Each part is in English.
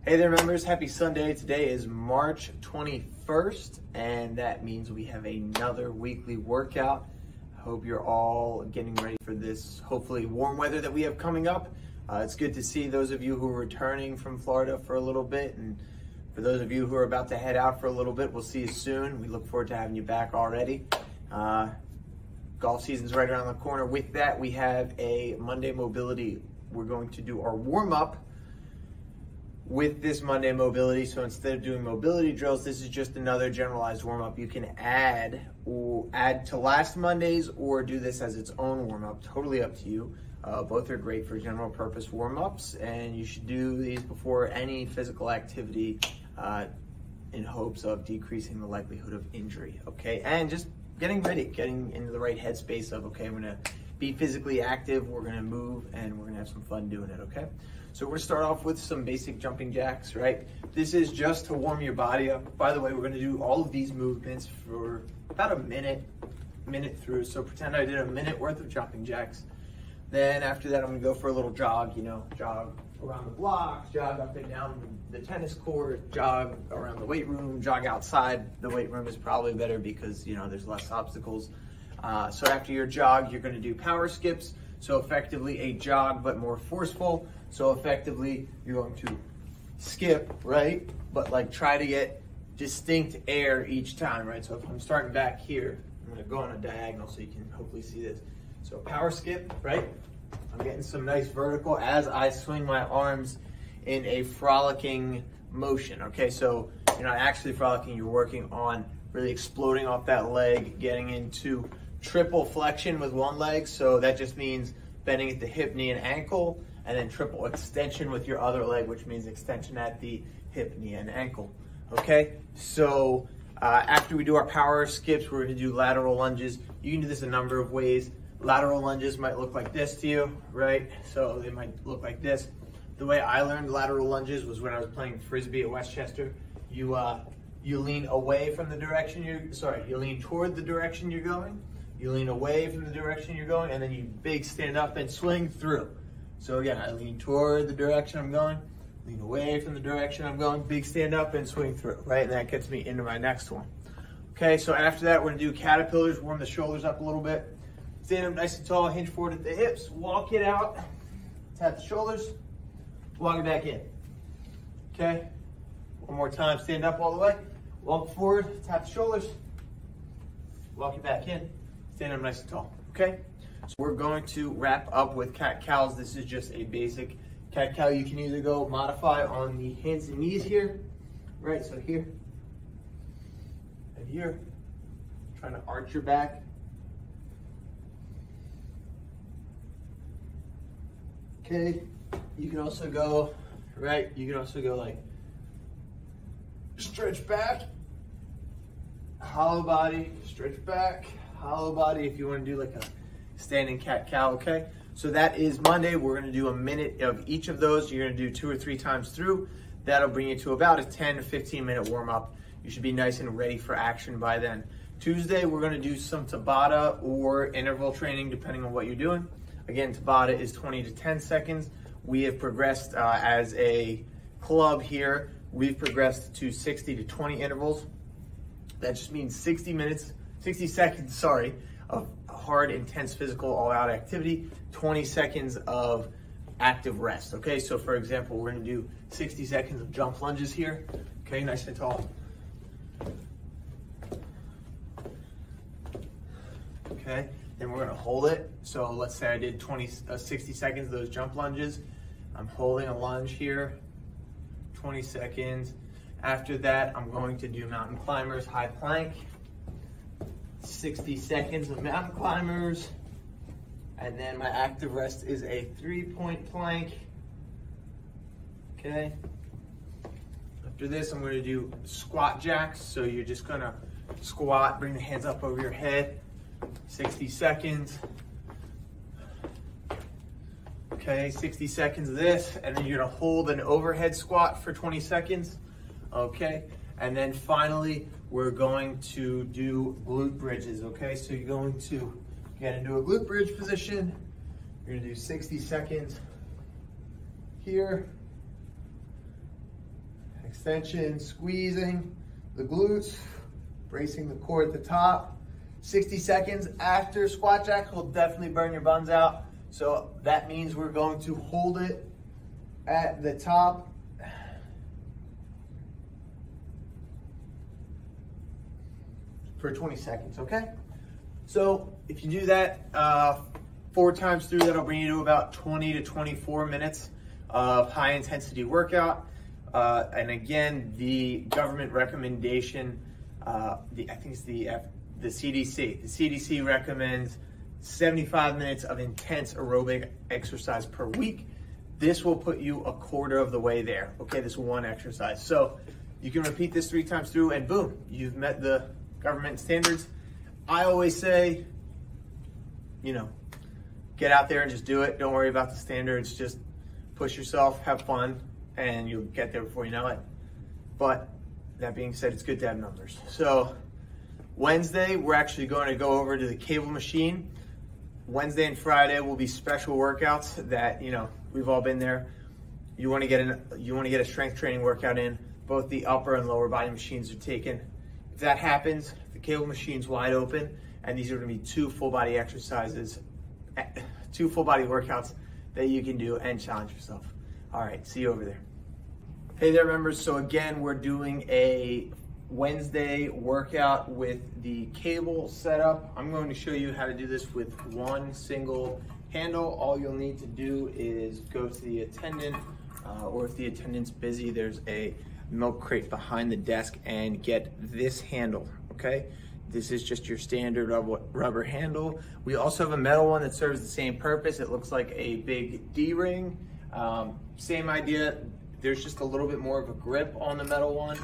Hey there members, happy Sunday. Today is March 21st and that means we have another weekly workout. I hope you're all getting ready for this hopefully warm weather that we have coming up. It's good to see those of you who are returning from Florida for a little bit, and for those of you who are about to head out for a little bit, we'll see you soon. We look forward to having you back already. Golf season's right around the corner. With that, we have a Monday mobility. We're going to do our warm-up with this Monday mobility. So instead of doing mobility drills, this is just another generalized warm-up. You can add to last Monday's or do this as its own warm-up, totally up to you. Both are great for general purpose warm-ups, and you should do these before any physical activity in hopes of decreasing the likelihood of injury, okay? And just getting ready, getting into the right headspace of, okay, I'm gonna be physically active, we're gonna move, and we're gonna have some fun doing it, okay? So we're gonna start off with some basic jumping jacks, right? This is just to warm your body up. By the way, we're gonna do all of these movements for about a minute through. So pretend I did a minute worth of jumping jacks. Then after that, I'm gonna go for a little jog, jog around the block, jog up and down the tennis court, jog around the weight room, jog outside. The weight room is probably better because, there's less obstacles. So after your jog, you're gonna do power skips. So effectively a jog, but more forceful. So effectively, you're going to skip, right? But like try to get distinct air each time, right? So if I'm starting back here, I'm gonna go on a diagonal so you can hopefully see this. So power skip, right? I'm getting some nice vertical as I swing my arms in a frolicking motion, okay? So you're not actually frolicking, you're working on really exploding off that leg, getting into triple flexion with one leg. So that just means bending at the hip, knee, and ankle, and then triple extension with your other leg, which means extension at the hip, knee, and ankle, okay? So after we do our power skips, we're gonna do lateral lunges. You can do this a number of ways. Lateral lunges might look like this to you, right? So they might look like this. The way I learned lateral lunges was when I was playing Frisbee at Westchester. You lean away from the direction you lean toward the direction you're going, you lean away from the direction you're going, and then you big stand up and swing through. So again, I lean toward the direction I'm going, lean away from the direction I'm going, big stand up and swing through, right? And that gets me into my next one. Okay, so after that, we're gonna do caterpillars, warm the shoulders up a little bit. Stand up nice and tall, hinge forward at the hips, walk it out, tap the shoulders, walk it back in. Okay, one more time, stand up all the way, walk forward, tap the shoulders, walk it back in, stand up nice and tall, okay? So we're going to wrap up with cat-cows. This is just a basic cat-cow. You can either go modify on the hands and knees here, right? So here, and here, trying to arch your back. Okay, you can also go, right? You can also go like stretch back, hollow body, stretch back, hollow body if you want to do like a standing cat-cow, okay? So that is Monday. We're gonna do a minute of each of those. You're gonna do 2 or 3 times through. That'll bring you to about a 10 to 15 minute warm-up. You should be nice and ready for action by then. Tuesday, we're gonna do some Tabata or interval training depending on what you're doing. Again, Tabata is 20 to 10 seconds. We have progressed as a club here. We've progressed to 60 to 20 intervals. That just means 60 seconds, of hard, intense physical all-out activity, 20 seconds of active rest, okay? So for example, we're gonna do 60 seconds of jump lunges here, okay, nice and tall. Okay, then we're gonna hold it. So let's say I did 60 seconds of those jump lunges. I'm holding a lunge here, 20 seconds. After that, I'm going to do mountain climbers, high plank. 60 seconds of mountain climbers. And then my active rest is a 3-point plank. Okay. After this, I'm going to do squat jacks. So you're just going to squat, bring the hands up over your head. 60 seconds. Okay, 60 seconds of this, and then you're gonna hold an overhead squat for 20 seconds. Okay, and then finally, we're going to do glute bridges, okay? So you're going to get into a glute bridge position. You're gonna do 60 seconds here. Extension, squeezing the glutes, bracing the core at the top. 60 seconds after squat jack will definitely burn your buns out. So that means we're going to hold it at the top. For 20 seconds, okay? So if you do that 4 times through, that'll bring you to about 20 to 24 minutes of high intensity workout. And again, the government recommendation, I think it's the CDC. The CDC recommends 75 minutes of intense aerobic exercise per week. This will put you a quarter of the way there, okay? This one exercise. So you can repeat this 3 times through and boom, you've met the government standards. I always say, you know, get out there and just do it. Don't worry about the standards. Just push yourself, have fun, and you'll get there before you know it. But that being said, it's good to have numbers. So Wednesday, we're actually going to go over to the cable machine. Wednesday and Friday will be special workouts that, you know, we've all been there. You want to get a strength training workout in. Both the upper and lower body machines are taken. If that happens, the cable machine's wide open, and these are going to be 2 full body exercises, 2 full body workouts that you can do and challenge yourself. All right, see you over there. Hey there, members. So again, we're doing a Wednesday workout with the cable setup. I'm going to show you how to do this with one single handle. All you'll need to do is go to the attendant, or if the attendant's busy, there's a milk crate behind the desk, and get this handle, okay? This is just your standard rubber handle. We also have a metal one that serves the same purpose. It looks like a big D-ring. Same idea. There's just a little bit more of a grip on the metal one.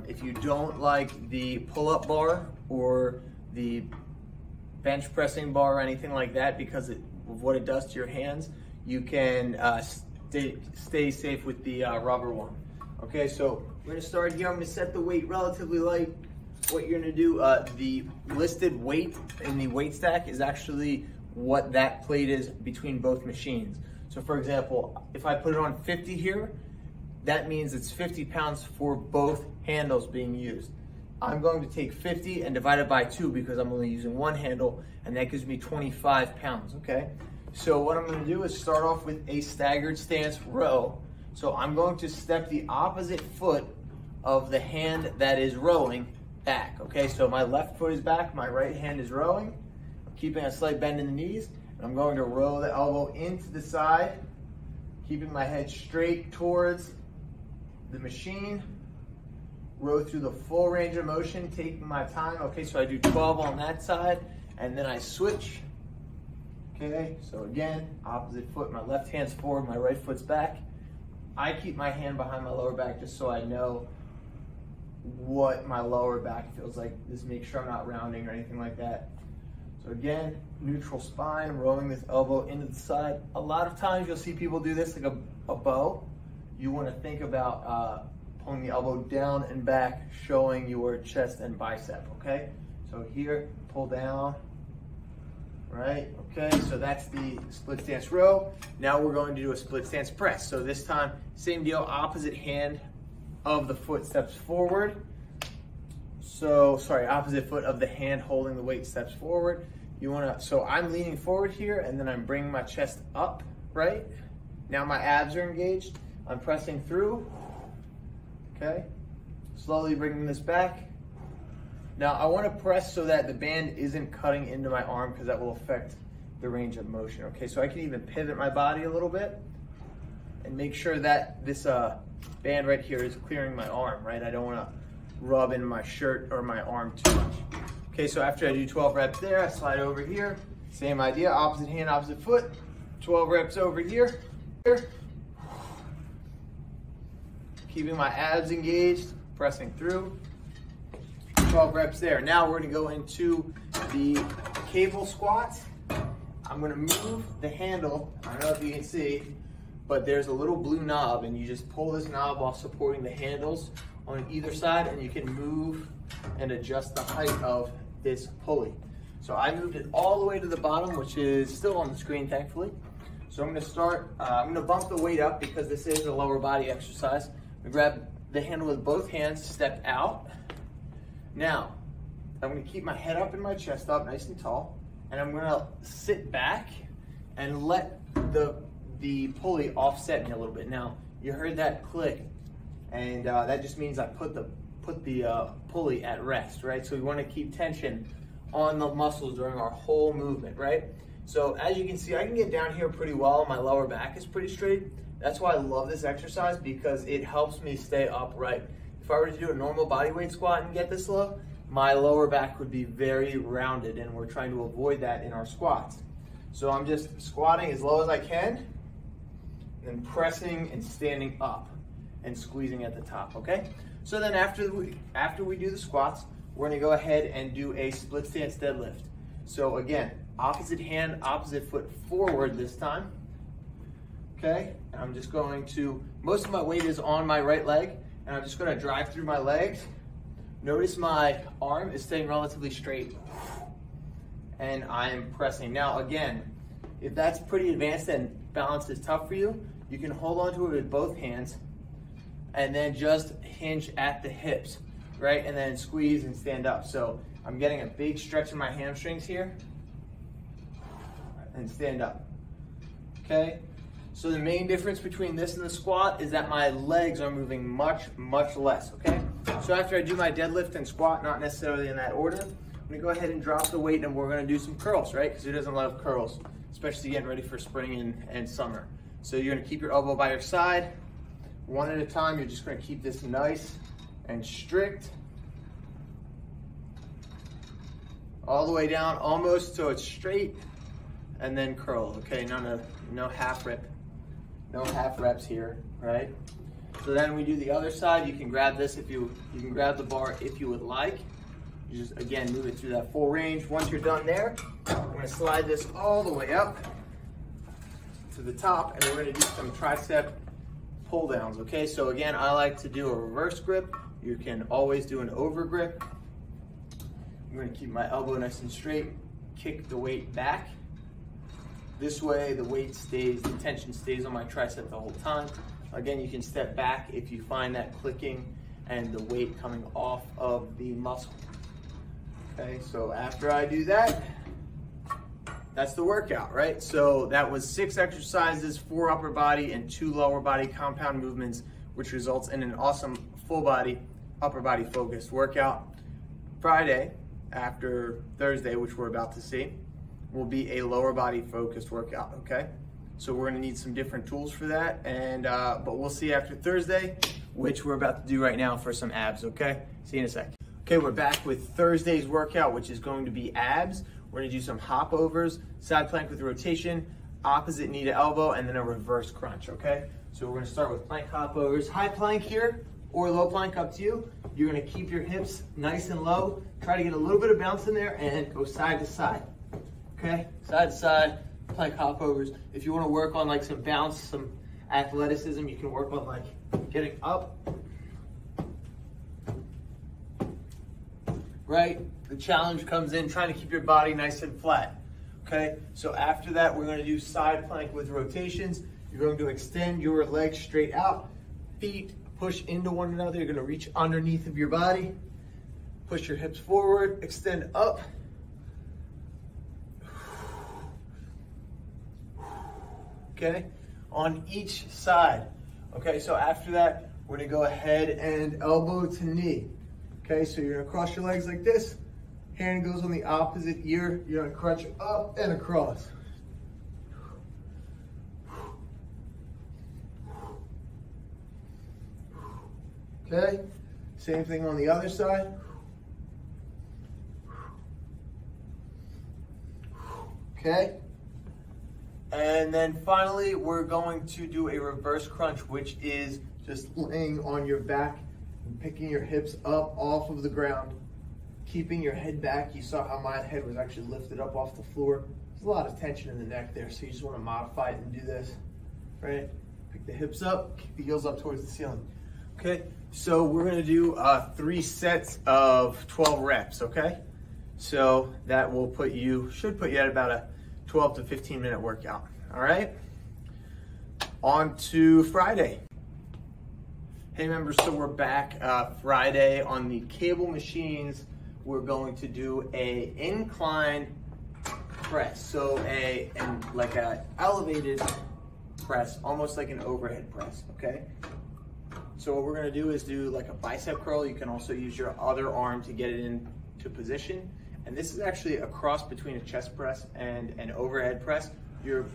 If you don't like the pull-up bar or the bench pressing bar or anything like that because of what it does to your hands, you can stay safe with the rubber one. Okay, so we're gonna start here. I'm gonna set the weight relatively light. What you're gonna do, the listed weight in the weight stack is actually what that plate is between both machines. So for example, if I put it on 50 here, that means it's 50 pounds for both handles being used. I'm going to take 50 and divide it by 2 because I'm only using one handle, and that gives me 25 pounds, okay? So what I'm gonna do is start off with a staggered stance row. So I'm going to step the opposite foot of the hand that is rowing back, okay? So my left foot is back, my right hand is rowing. I'm keeping a slight bend in the knees, and I'm going to row the elbow into the side, keeping my head straight towards the machine. Row through the full range of motion, taking my time. Okay, so I do 12 on that side, and then I switch. Okay, so again, opposite foot, my left hand's forward, my right foot's back. I keep my hand behind my lower back just so I know what my lower back feels like. Just make sure I'm not rounding or anything like that. So again, neutral spine, rolling this elbow into the side. A lot of times you'll see people do this like a bow. You want to think about pulling the elbow down and back, showing your chest and bicep, okay? So here, pull down, right? Okay, so that's the split stance row. Now we're going to do a split stance press. So this time, same deal, opposite hand of the foot steps forward. So, sorry, opposite foot of the hand holding the weight steps forward. You wanna, so I'm leaning forward here and then I'm bringing my chest up, right? Now my abs are engaged. I'm pressing through, okay? Slowly bringing this back. Now I wanna press so that the band isn't cutting into my arm because that will affect the range of motion, okay? So I can even pivot my body a little bit and make sure that this band right here is clearing my arm, right? I don't wanna rub in my shirt or my arm too much. Okay, so after I do 12 reps there, I slide over here. Same idea, opposite hand, opposite foot. 12 reps over here. Keeping my abs engaged, pressing through. 12 reps there. Now we're gonna go into the cable squat. I'm gonna move the handle. I don't know if you can see, but there's a little blue knob and you just pull this knob while supporting the handles on either side and you can move and adjust the height of this pulley. So I moved it all the way to the bottom, which is still on the screen, thankfully. So I'm gonna start, I'm gonna bump the weight up because this is a lower body exercise. I'm gonna grab the handle with both hands, step out. Now, I'm gonna keep my head up and my chest up nice and tall, and I'm gonna sit back and let the pulley offset me a little bit. Now, you heard that click, and that just means I put the pulley at rest, right? So we wanna keep tension on the muscles during our whole movement, right? So as you can see, I can get down here pretty well. My lower back is pretty straight. That's why I love this exercise, because it helps me stay upright. If I were to do a normal bodyweight squat and get this low, my lower back would be very rounded, and we're trying to avoid that in our squats. So I'm just squatting as low as I can, and pressing and standing up and squeezing at the top, okay? So then after we do the squats, we're gonna go ahead and do a split stance deadlift. So again, opposite hand, opposite foot forward this time, okay? And I'm just going to, most of my weight is on my right leg, and I'm just gonna drive through my legs. Notice my arm is staying relatively straight, and I am pressing. Now again, if that's pretty advanced and balance is tough for you, you can hold on to it with both hands, and then just hinge at the hips, right? And then squeeze and stand up. So I'm getting a big stretch in my hamstrings here, and stand up, okay? So the main difference between this and the squat is that my legs are moving much, much less, okay? So after I do my deadlift and squat, not necessarily in that order, I'm gonna go ahead and drop the weight, and we're gonna do some curls, right? Because who doesn't love curls, especially getting ready for spring and summer. So you're gonna keep your elbow by your side. One at a time, you're just gonna keep this nice and strict. All the way down, almost so it's straight, and then curl, okay? No half rep, no half reps here, right? So then we do the other side. You can grab this you can grab the bar if you would like. You just, again, move it through that full range. Once you're done there, I'm gonna slide this all the way up to the top, and we're gonna do some tricep pull downs, okay? So again, I like to do a reverse grip. You can always do an over grip. I'm gonna keep my elbow nice and straight, kick the weight back. This way the tension stays on my tricep the whole time. Again, you can step back if you find that clicking and the weight coming off of the muscle. Okay, so after I do that, that's the workout, right? So that was 6 exercises, 4 upper body and 2 lower body compound movements, which results in an awesome full body, upper body focused workout. Friday, after Thursday, which we're about to see, will be a lower body focused workout, okay? So we're gonna need some different tools for that, and but we'll see after Thursday, which we're about to do right now for some abs, okay? See you in a sec. Okay, we're back with Thursday's workout, which is going to be abs. We're gonna do some hop overs, side plank with rotation, opposite knee to elbow, and then a reverse crunch, okay? So we're gonna start with plank hop overs. High plank here, or low plank, up to you. You're gonna keep your hips nice and low. Try to get a little bit of bounce in there and go side to side, okay? Side to side, plank hop overs. If you wanna work on like some bounce, some athleticism, you can work on like getting up, right? The challenge comes in trying to keep your body nice and flat, okay? So after that, we're gonna do side plank with rotations. You're going to extend your legs straight out, feet push into one another. You're gonna reach underneath of your body, push your hips forward, extend up. Okay, on each side. Okay, so after that, we're gonna go ahead and elbow to knee. Okay, so you're gonna cross your legs like this. Hand goes on the opposite ear. You're gonna crunch up and across. Okay, same thing on the other side. Okay, and then finally, we're going to do a reverse crunch, which is just laying on your back and picking your hips up off of the ground, keeping your head back. You saw how my head was actually lifted up off the floor. There's a lot of tension in the neck there, so you just want to modify it and do this, right? Pick the hips up, kick the heels up towards the ceiling. Okay, so we're gonna do 3 sets of 12 reps, okay? So that will should put you at about a 12 to 15 minute workout, all right? On to Friday. Hey members, so we're back Friday on the cable machines. We're going to do a incline press, so like a elevated press, almost like an overhead press, okay? So what we're gonna do is do like a bicep curl. You can also use your other arm to get it into position. And this is actually a cross between a chest press and an overhead press. You're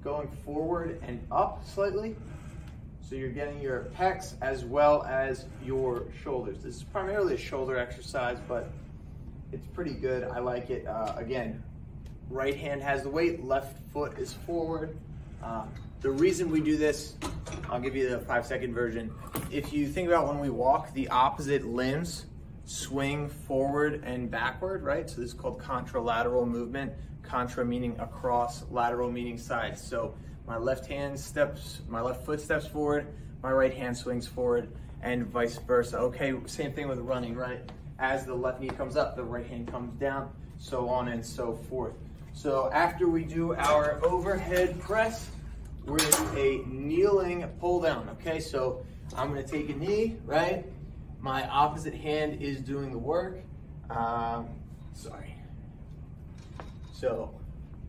going forward and up slightly. So you're getting your pecs as well as your shoulders. This is primarily a shoulder exercise, but it's pretty good. I like it. Again, right hand has the weight, left foot is forward. The reason we do this, I'll give you the 5-second version. If you think about when we walk, the opposite limbs swing forward and backward, right? So this is called contralateral movement. Contra meaning across, lateral meaning side. So my left foot steps forward, my right hand swings forward, and vice versa. Okay, same thing with running, right? As the left knee comes up, the right hand comes down, so on and so forth. So after we do our overhead press, we're gonna do a kneeling pull down, okay? So I'm gonna take a knee, right? My opposite hand is doing the work. So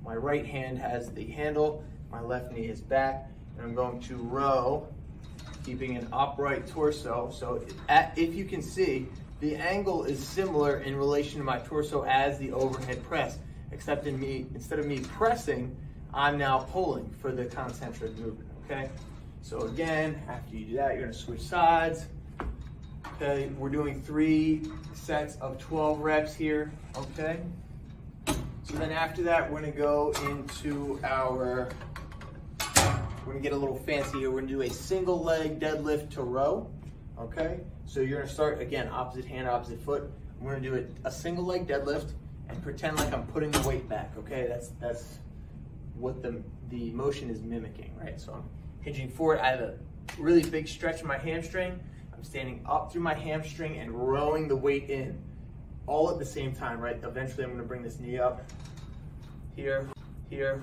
my right hand has the handle, my left knee is back, and I'm going to row, keeping an upright torso. So if you can see, the angle is similar in relation to my torso as the overhead press, except instead of me pressing, I'm now pulling for the concentric movement, okay? So again, after you do that, you're gonna switch sides. Okay, we're doing 3 sets of 12 reps here, okay? So then after that, we're gonna go into we're gonna get a little fancy here. We're gonna do a single leg deadlift to row, okay? So you're gonna start, again, opposite hand, opposite foot. We're gonna do a single leg deadlift and pretend like I'm putting the weight back, okay? That's what the motion is mimicking, right? So I'm hinging forward. I have a really big stretch in my hamstring. I'm standing up through my hamstring and rowing the weight in, all at the same time, right? Eventually I'm gonna bring this knee up, here, here.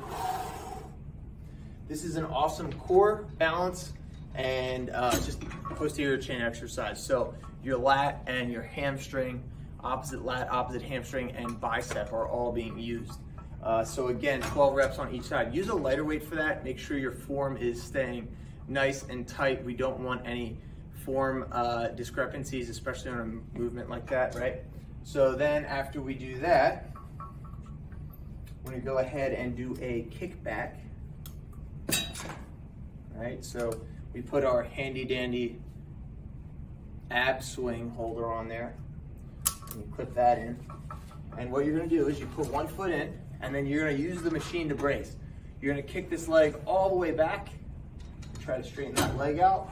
This is an awesome core balance and just posterior chain exercise. So your lat and your hamstring, opposite lat, opposite hamstring, and bicep are all being used. So again, 12 reps on each side. Use a lighter weight for that. Make sure your form is staying nice and tight. We don't want any form discrepancies, especially on a movement like that, right? So then after we do that, we're gonna go ahead and do a kickback. Right, so we put our handy dandy ab swing holder on there, and you clip that in. And what you're gonna do is you put one foot in, and then you're gonna use the machine to brace. You're gonna kick this leg all the way back, try to straighten that leg out.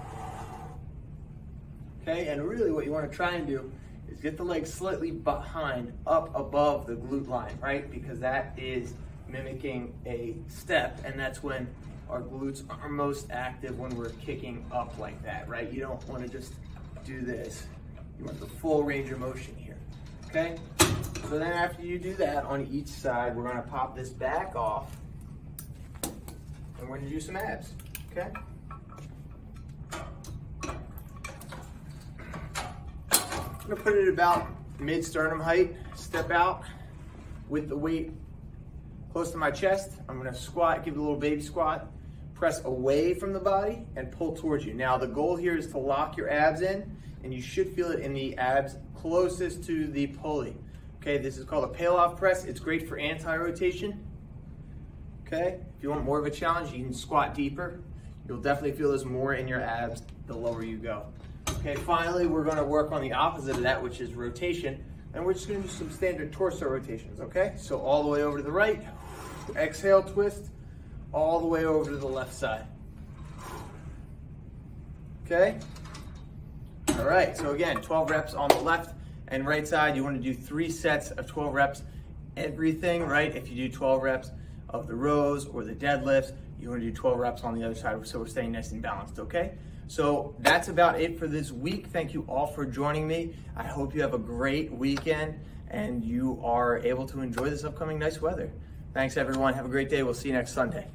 Okay, and really what you wanna try and do is get the leg slightly behind, up above the glute line, right? Because that is mimicking a step, and that's when our glutes are most active, when we're kicking up like that, right? You don't wanna just do this. You want the full range of motion here, okay? So then after you do that on each side, we're gonna pop this back off, and we're gonna do some abs, okay? I'm gonna put it about mid-sternum height, step out with the weight close to my chest. I'm gonna squat, give it a little baby squat, press away from the body and pull towards you. Now the goal here is to lock your abs in, and you should feel it in the abs closest to the pulley. Okay, this is called a Paloff Press. It's great for anti-rotation. Okay, if you want more of a challenge, you can squat deeper. You'll definitely feel this more in your abs the lower you go. Okay, finally, we're gonna work on the opposite of that, which is rotation. And we're just gonna do some standard torso rotations, okay? So all the way over to the right, exhale, twist, all the way over to the left side. Okay? All right, so again, 12 reps on the left and right side. You wanna do 3 sets of 12 reps. Everything, right? If you do 12 reps of the rows or the deadlifts, you wanna do 12 reps on the other side, so we're staying nice and balanced, okay? So that's about it for this week. Thank you all for joining me. I hope you have a great weekend and you are able to enjoy this upcoming nice weather. Thanks everyone, have a great day. We'll see you next Sunday.